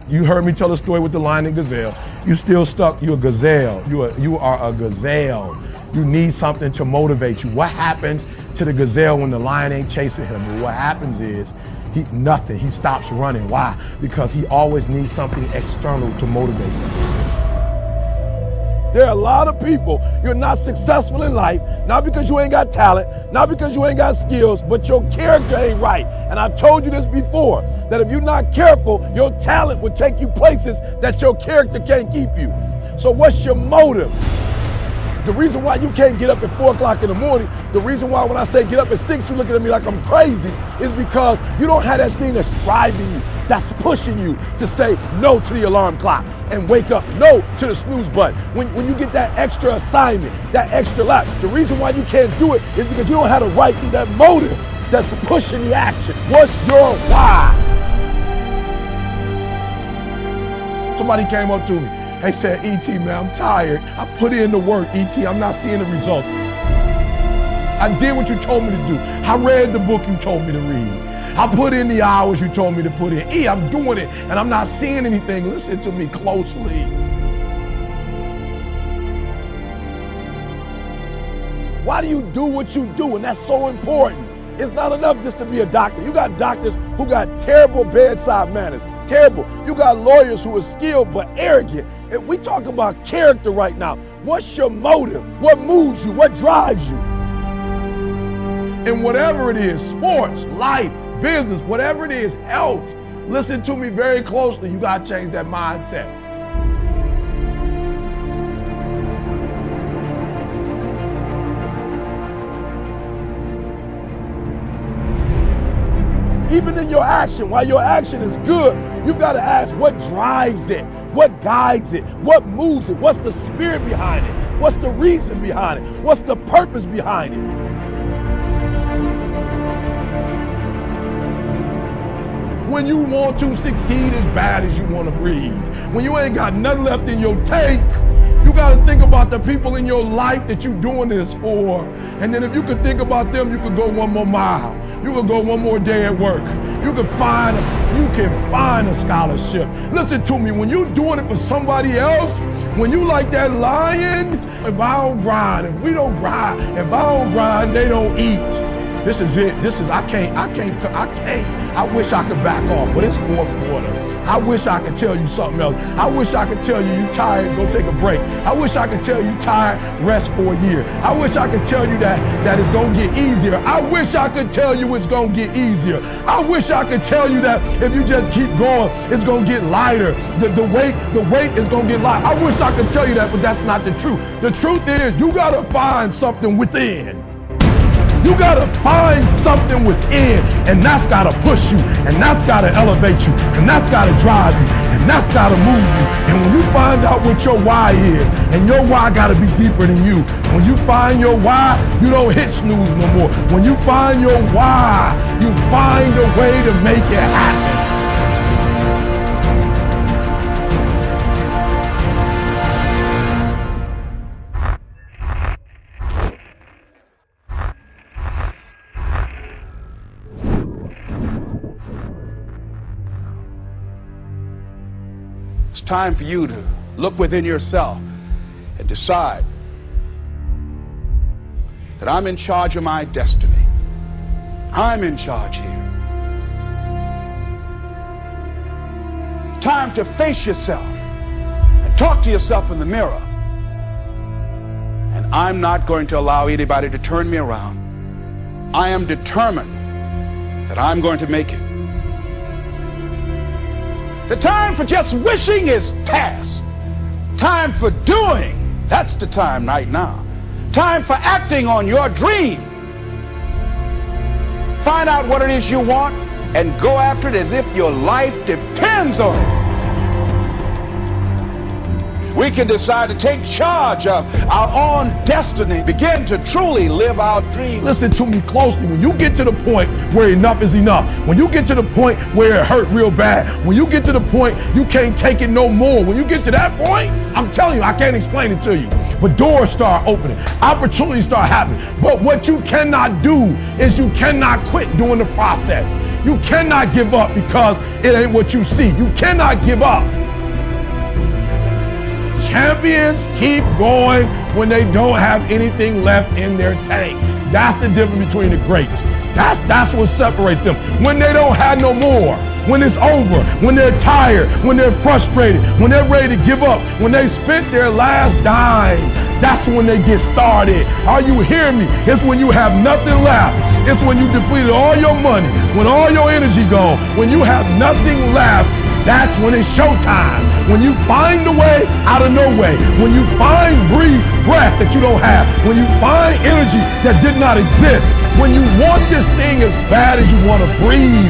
You heard me tell the story with the lion and gazelle. You still stuck, you're a gazelle. You are a gazelle. You need something to motivate you. What happens to the gazelle when the lion ain't chasing him? Well, what happens is, nothing. He stops running. Why? Because he always needs something external to motivate him. There are a lot of people, you're not successful in life, not because you ain't got talent, not because you ain't got skills, but your character ain't right. And I've told you this before, that if you're not careful, your talent will take you places that your character can't keep you. So what's your motive? The reason why you can't get up at 4 o'clock in the morning, the reason why when I say get up at 6, you're looking at me like I'm crazy, is because you don't have that thing that's driving you, that's pushing you to say no to the alarm clock and wake up, no to the snooze button. When you get that extra assignment, that extra lap, the reason why you can't do it is because you don't have the right thing, that motive that's pushing the action. What's your why? Somebody came up to me. They said, E.T., man, I'm tired. I put in the work, E.T., I'm not seeing the results. I did what you told me to do. I read the book you told me to read. I put in the hours you told me to put in. I'm doing it, and I'm not seeing anything. Listen to me closely. Why do you do what you do? And that's so important. It's not enough just to be a doctor. You got doctors who got terrible bedside manners. Terrible. You got lawyers who are skilled but arrogant. And we talk about character right now. What's your motive? What moves you? What drives you? And whatever it is, sports, life, business, whatever it is, health, listen to me very closely. You got to change that mindset. Even in your action, while your action is good, you've got to ask what drives it, what guides it, what moves it, what's the spirit behind it, what's the reason behind it, what's the purpose behind it. When you want to succeed as bad as you want to breathe, when you ain't got nothing left in your tank, you got to think about the people in your life that you're doing this for. And then if you could think about them, you could go one more mile. You could go one more day at work. You can find a scholarship. Listen to me, when you're doing it for somebody else, when you like that lion, if I don't grind, if we don't grind, if I don't grind, they don't eat. This is it. I wish I could back off, but it's fourth quarter. I wish I could tell you something else. I wish I could tell you tired, go take a break. I wish I could tell you tired, rest for a year. I wish I could tell you that it's gonna get easier. I wish I could tell you it's gonna get easier. I wish I could tell you that if you just keep going, it's gonna get lighter. The weight is gonna get lighter. I wish I could tell you that, but that's not the truth. The truth is you gotta find something within. You gotta find something within, and that's gotta push you, and that's gotta elevate you, and that's gotta drive you, and that's gotta move you. And when you find out what your why is, and your why gotta be deeper than you, when you find your why, you don't hit snooze no more. When you find your why, you find a way to make it happen. It's time for you to look within yourself and decide that I'm in charge of my destiny. I'm in charge here. Time to face yourself and talk to yourself in the mirror. And I'm not going to allow anybody to turn me around. I am determined that I'm going to make it. The time for just wishing is past. Time for doing, that's the time right now. Time for acting on your dream. Find out what it is you want and go after it as if your life depends on it. We can decide to take charge of our own destiny, begin to truly live our dreams. Listen to me closely. When you get to the point where enough is enough, when you get to the point where it hurt real bad, when you get to the point you can't take it no more, when you get to that point, I'm telling you, I can't explain it to you, but doors start opening, opportunities start happening. But what you cannot do is you cannot quit during the process. You cannot give up because it ain't what you see. You cannot give up. Champions keep going when they don't have anything left in their tank. That's the difference between the greats. That's what separates them. When they don't have no more, when it's over, when they're tired, when they're frustrated, when they're ready to give up, when they spent their last dime, that's when they get started. Are you hearing me? It's when you have nothing left. It's when you depleted all your money, when all your energy gone, when you have nothing left. That's when it's showtime. When you find a way out of no way. When you find breath that you don't have. When you find energy that did not exist. When you want this thing as bad as you want to breathe.